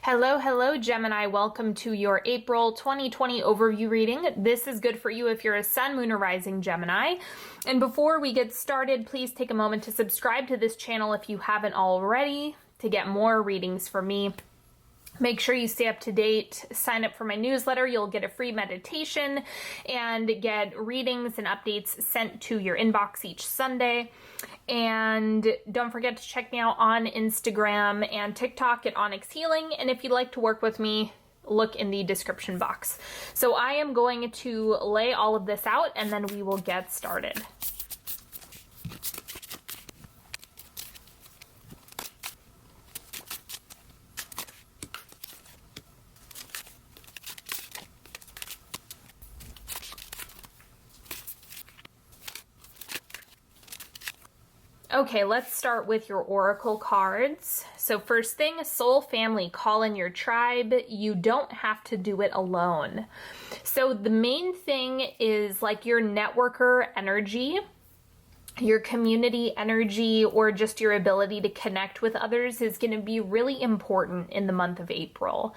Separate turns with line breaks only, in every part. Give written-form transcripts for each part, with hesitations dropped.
Hello, Gemini. Welcome to your April 2020 overview reading. This is good for you if you're a sun, moon, or rising Gemini. And before we get started, please take a moment to subscribe to this channel if you haven't already to get more readings from me. Make sure you stay up to date, sign up for my newsletter. You'll get a free meditation and get readings and updates sent to your inbox each Sunday. And don't forget to check me out on Instagram and TikTok at Onyx Healing. And if you'd like to work with me, look in the description box. So I am going to lay all of this out and then we will get started. Okay, let's start with your oracle cards. So first thing, soul family, call in your tribe. You don't have to do it alone. So the main thing is like your networker energy, your community energy, or just your ability to connect with others is going to be really important in the month of April.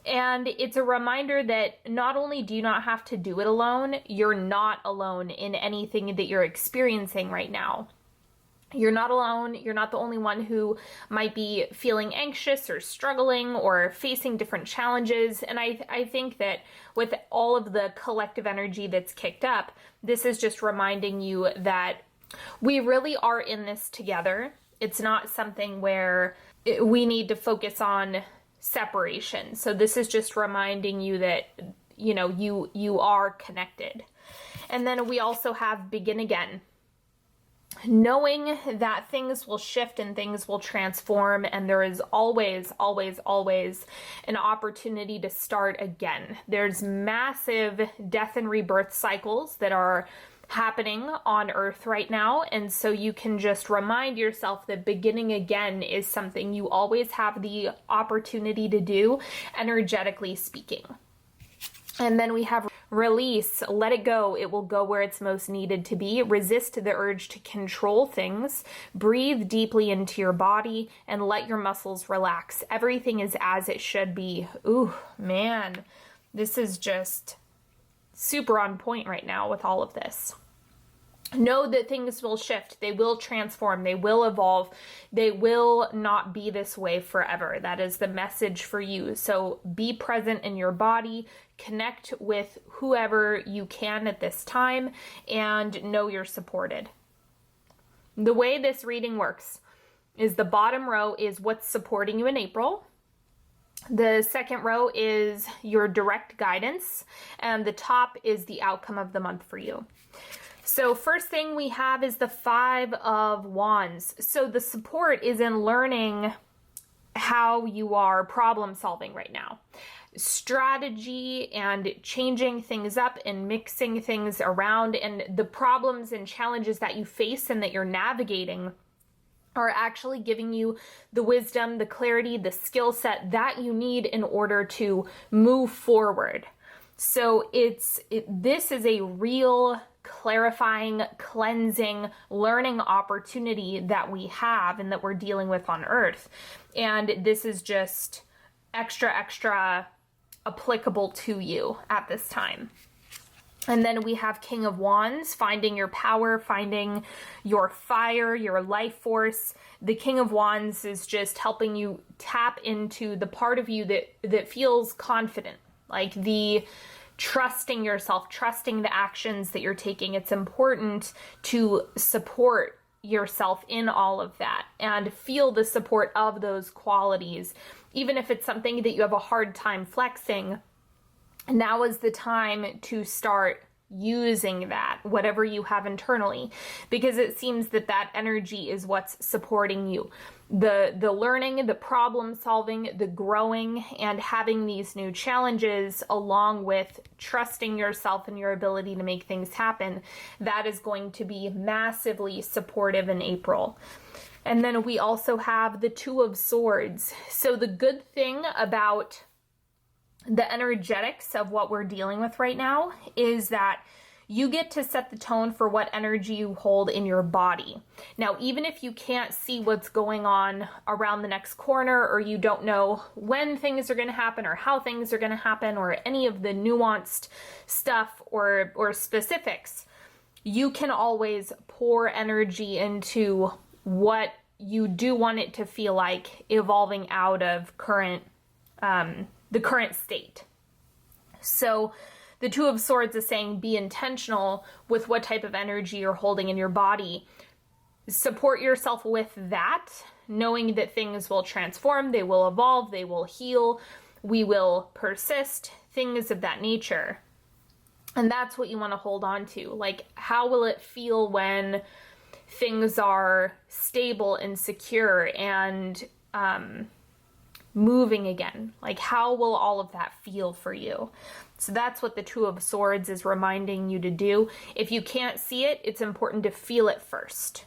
And it's a reminder that not only do you not have to do it alone, you're not alone in anything that you're experiencing right now. You're not alone. You're not the only one who might be feeling anxious or struggling or facing different challenges. And I think that with all of the collective energy that's kicked up, this is just reminding you that we really are in this together. It's not something where we need to focus on separation. So this is just reminding you that, you are connected. And then we also have begin again. Knowing that things will shift and things will transform, and there is always an opportunity to start again. There's massive death and rebirth cycles that are happening on Earth right now, and so you can just remind yourself that beginning again is something you always have the opportunity to do, energetically speaking. And then we have release, let it go. It will go where it's most needed to be. Resist the urge to control things. Breathe deeply into your body and let your muscles relax. Everything is as it should be. Ooh, man, this is just super on point right now with all of this. Know that things will shift. They will transform. They will evolve. They will not be this way forever. That is the message for you. So be present in your body, connect with whoever you can at this time, and know you're supported. The way this reading works is the bottom row is what's supporting you in April. The second row is your direct guidance, and the top is the outcome of the month for you. So first thing we have is the 5 of Wands. So the support is in learning how you are problem solving right now. Strategy and changing things up and mixing things around, and the problems and challenges that you face and that you're navigating are actually giving you the wisdom, the clarity, the skill set that you need in order to move forward. So this is a real clarifying, cleansing, learning opportunity that we have and that we're dealing with on Earth. And this is just extra applicable to you at this time. And then we have King of Wands, finding your power, finding your fire, your life force. The King of Wands is just helping you tap into the part of you that feels confident, like the trusting yourself, trusting the actions that you're taking. It's important to support yourself in all of that and feel the support of those qualities. Even if it's something that you have a hard time flexing, now is the time to start using that, whatever you have internally, because it seems that energy is what's supporting you. The learning, the problem solving, the growing, and having these new challenges, along with trusting yourself and your ability to make things happen, that is going to be massively supportive in April. And then we also have the 2 of Swords. So the good thing about the energetics of what we're dealing with right now is that you get to set the tone for what energy you hold in your body. Now, even if you can't see what's going on around the next corner, or you don't know when things are going to happen or how things are going to happen or any of the nuanced stuff or specifics, you can always pour energy into what you do want it to feel like evolving out of the current state. So the Two of Swords is saying be intentional with what type of energy you're holding in your body. Support yourself with that, knowing that things will transform, they will evolve, they will heal, we will persist, things of that nature. And that's what you want to hold on to. Like, how will it feel when things are stable and secure and moving again? Like, how will all of that feel for you? So that's what the Two of Swords is reminding you to do. If you can't see it, it's important to feel it first.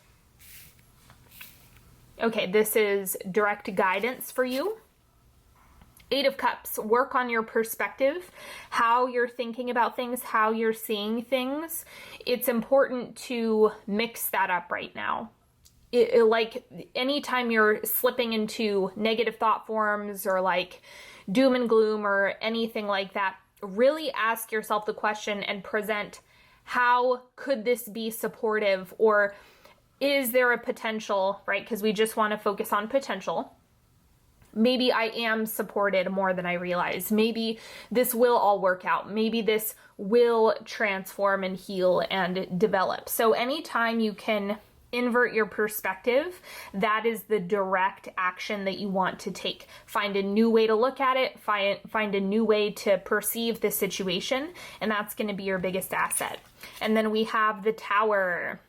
Okay, this is direct guidance for you. Eight of Cups, work on your perspective, how you're thinking about things, how you're seeing things. It's important to mix that up right now. Like, anytime you're slipping into negative thought forms or like doom and gloom or anything like that, really ask yourself the question and present, how could this be supportive, or is there a potential, right? Because we just want to focus on potential. Maybe I am supported more than I realize. Maybe this will all work out. Maybe this will transform and heal and develop. So anytime you can invert your perspective, that is the direct action that you want to take. Find a new way to look at it, find a new way to perceive the situation, and that's going to be your biggest asset. And then we have the Tower.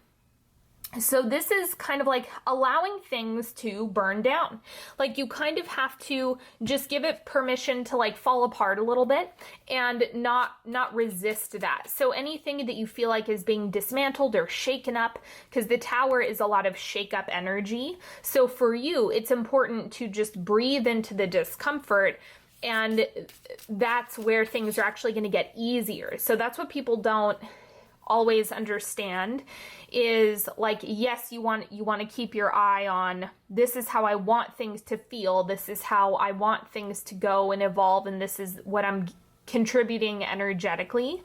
So this is kind of like allowing things to burn down. Like, you kind of have to just give it permission to like fall apart a little bit and not resist that. So anything that you feel like is being dismantled or shaken up, because the Tower is a lot of shake up energy. So for you, it's important to just breathe into the discomfort, and that's where things are actually going to get easier. So that's what people don't always understand, is like, yes, you want to keep your eye on, this is how I want things to feel, this is how I want things to go and evolve, and this is what I'm contributing energetically.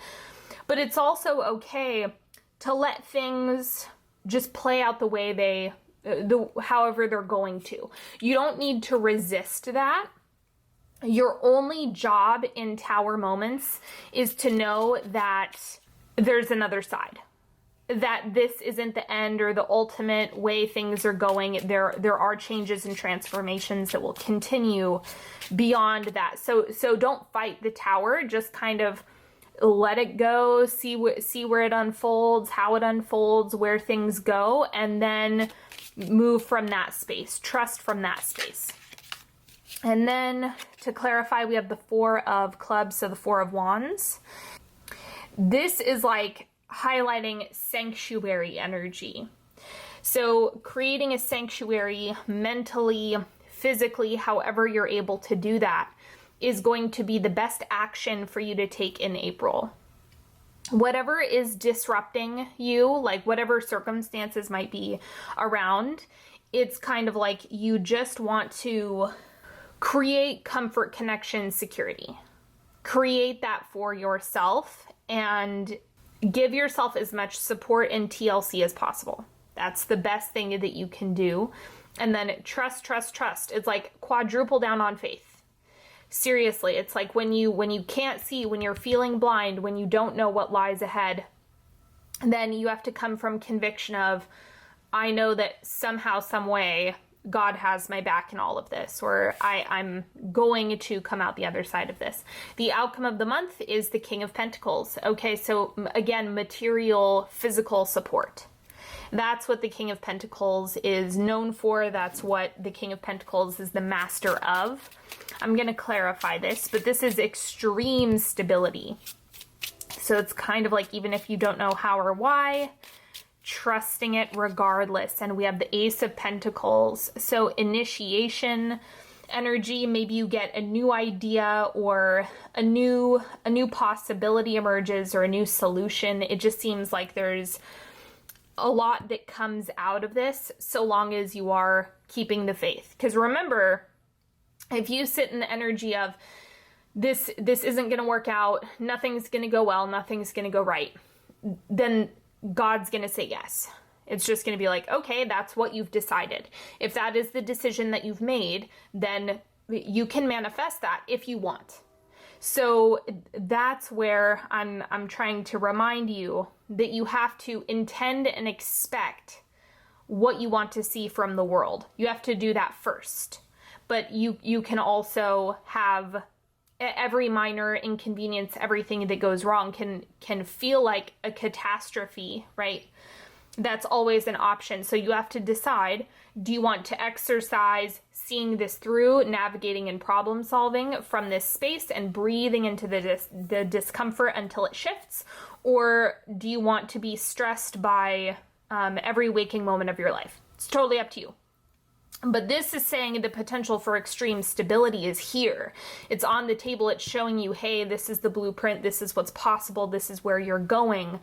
But it's also okay to let things just play out the way however they're going to. You don't need to resist that. Your only job in Tower moments is to know that there's another side, that this isn't the end or the ultimate way things are going. There are changes and transformations that will continue beyond that. So don't fight the Tower, just kind of let it go, see where it unfolds, how it unfolds, where things go, and then move from that space, trust from that space. And then to clarify, we have the Four of Clubs, so the Four of Wands. This is like highlighting sanctuary energy. So creating a sanctuary mentally, physically, however you're able to do that, is going to be the best action for you to take in April. Whatever is disrupting you, like whatever circumstances might be around, it's kind of like you just want to create comfort, connection, security. Create that for yourself and give yourself as much support and TLC as possible. That's the best thing that you can do. And then trust, trust, trust. It's like quadruple down on faith. Seriously, it's like when you can't see, when you're feeling blind, when you don't know what lies ahead, then you have to come from conviction of, I know that somehow, some way, God has my back in all of this, or I'm going to come out the other side of this. The outcome of the month is the King of Pentacles. Okay, so again, material, physical support. That's what the King of Pentacles is known for. That's what the King of Pentacles is the master of. I'm going to clarify this, but this is extreme stability. So it's kind of like, even if you don't know how or why, trusting it regardless. And we have the Ace of Pentacles. So initiation, energy. Maybe you get a new idea or a new possibility emerges or a new solution. It just seems like there's a lot that comes out of this, so long as you are keeping the faith. Because remember, if you sit in the energy of this isn't going to work out, nothing's going to go well, nothing's going to go right, then God's going to say yes. It's just going to be like, okay, that's what you've decided. If that is the decision that you've made, then you can manifest that if you want. So that's where I'm trying to remind you that you have to intend and expect what you want to see from the world. You have to do that first. But you can also have every minor inconvenience, everything that goes wrong can feel like a catastrophe, right? That's always an option. So you have to decide, do you want to exercise seeing this through, navigating and problem solving from this space and breathing into the discomfort until it shifts? Or do you want to be stressed by every waking moment of your life? It's totally up to you. But this is saying the potential for extreme stability is here. It's on the table. It's showing you, hey, this is the blueprint. This is what's possible. This is where you're going.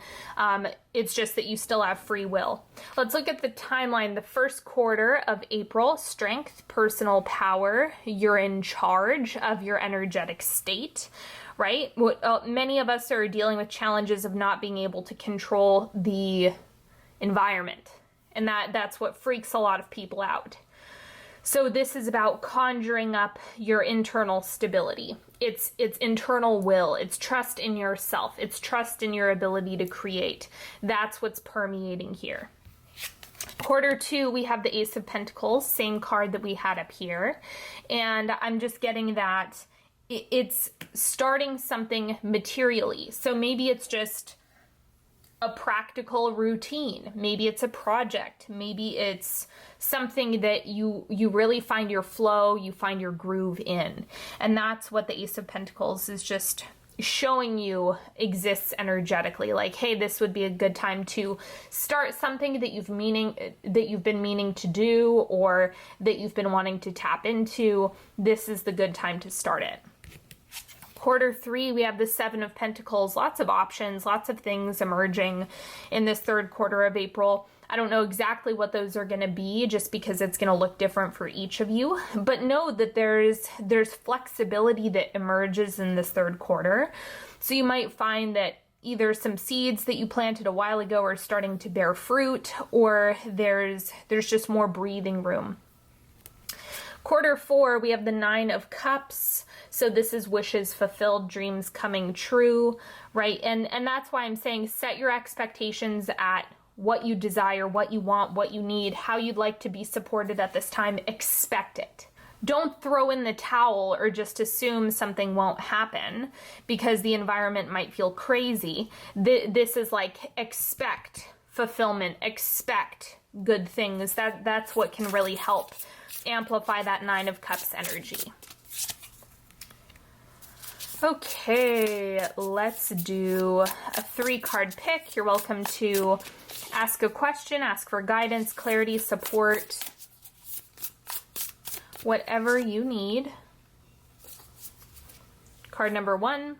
It's just that you still have free will. Let's look at the timeline. The first quarter of April, strength, personal power. You're in charge of your energetic state, right? Many of us are dealing with challenges of not being able to control the environment. And that's what freaks a lot of people out. So this is about conjuring up your internal stability. It's internal will. It's trust in yourself. It's trust in your ability to create. That's what's permeating here. Quarter two, we have the Ace of Pentacles, same card that we had up here. And I'm just getting that it's starting something materially. So maybe it's just a practical routine. Maybe it's a project. Maybe it's something that you really find your flow, you find your groove in. And that's what the Ace of Pentacles is just showing you exists energetically. Like, hey, this would be a good time to start something that you've been meaning to do or that you've been wanting to tap into. This is the good time to start it. Quarter three, we have the Seven of Pentacles, lots of options, lots of things emerging in this third quarter of April. I don't know exactly what those are going to be just because it's going to look different for each of you, but know that there's flexibility that emerges in this third quarter. So you might find that either some seeds that you planted a while ago are starting to bear fruit, or there's just more breathing room. Quarter four, we have the Nine of Cups. So this is wishes fulfilled, dreams coming true, right? And that's why I'm saying set your expectations at what you desire, what you want, what you need, how you'd like to be supported at this time. Expect it. Don't throw in the towel or just assume something won't happen because the environment might feel crazy. This is like expect fulfillment, expect good things. That's what can really help amplify that Nine of Cups energy. Okay, let's do a 3-card pick. You're welcome to ask a question, ask for guidance, clarity, support, whatever you need. Card number 1,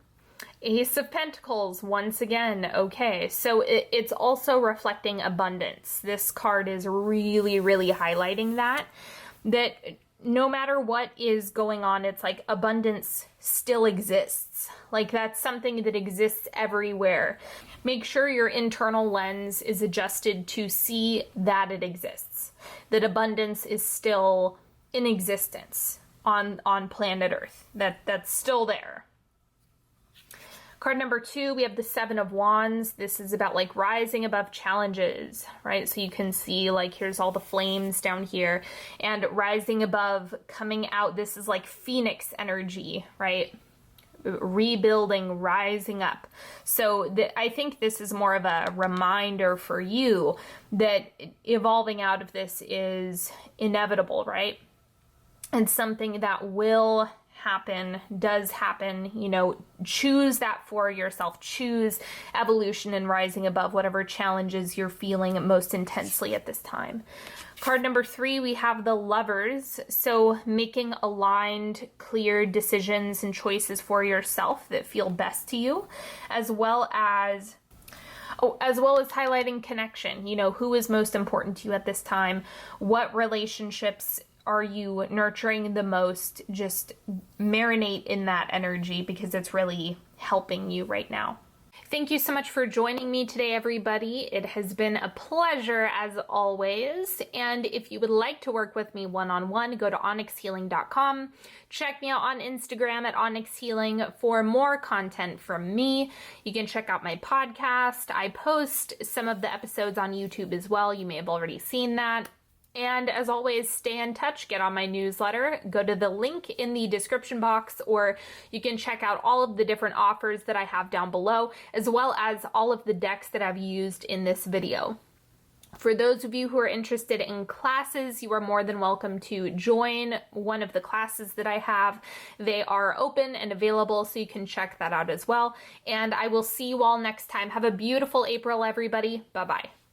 Ace of Pentacles, once again. Okay, so it's also reflecting abundance. This card is really, really highlighting that no matter what is going on, it's like abundance still exists. Like that's something that exists everywhere. Make sure your internal lens is adjusted to see that it exists, that abundance is still in existence on planet Earth, that's still there. Card number 2, we have the Seven of Wands. This is about like rising above challenges, right? So you can see like here's all the flames down here and rising above, coming out. This is like Phoenix energy, right? Rebuilding, rising up. So I think this is more of a reminder for you that evolving out of this is inevitable, right? And something that will happen does happen. You know, choose that for yourself. Choose evolution and rising above whatever challenges you're feeling most intensely at this time. Card number 3, we have the Lovers. So making aligned, clear decisions and choices for yourself that feel best to you, as well as highlighting connection. You know, who is most important to you at this time? What relationships are you nurturing the most? Just marinate in that energy because it's really helping you right now. Thank you so much for joining me today, everybody. It has been a pleasure as always. And if you would like to work with me one-on-one, go to onyxhealing.com. Check me out on Instagram at onyxhealing for more content from me. You can check out my podcast. I post some of the episodes on YouTube as well. You may have already seen that. And as always, stay in touch, get on my newsletter, go to the link in the description box, or you can check out all of the different offers that I have down below, as well as all of the decks that I've used in this video. For those of you who are interested in classes, you are more than welcome to join one of the classes that I have. They are open and available, so you can check that out as well. And I will see you all next time. Have a beautiful April, everybody. Bye-bye.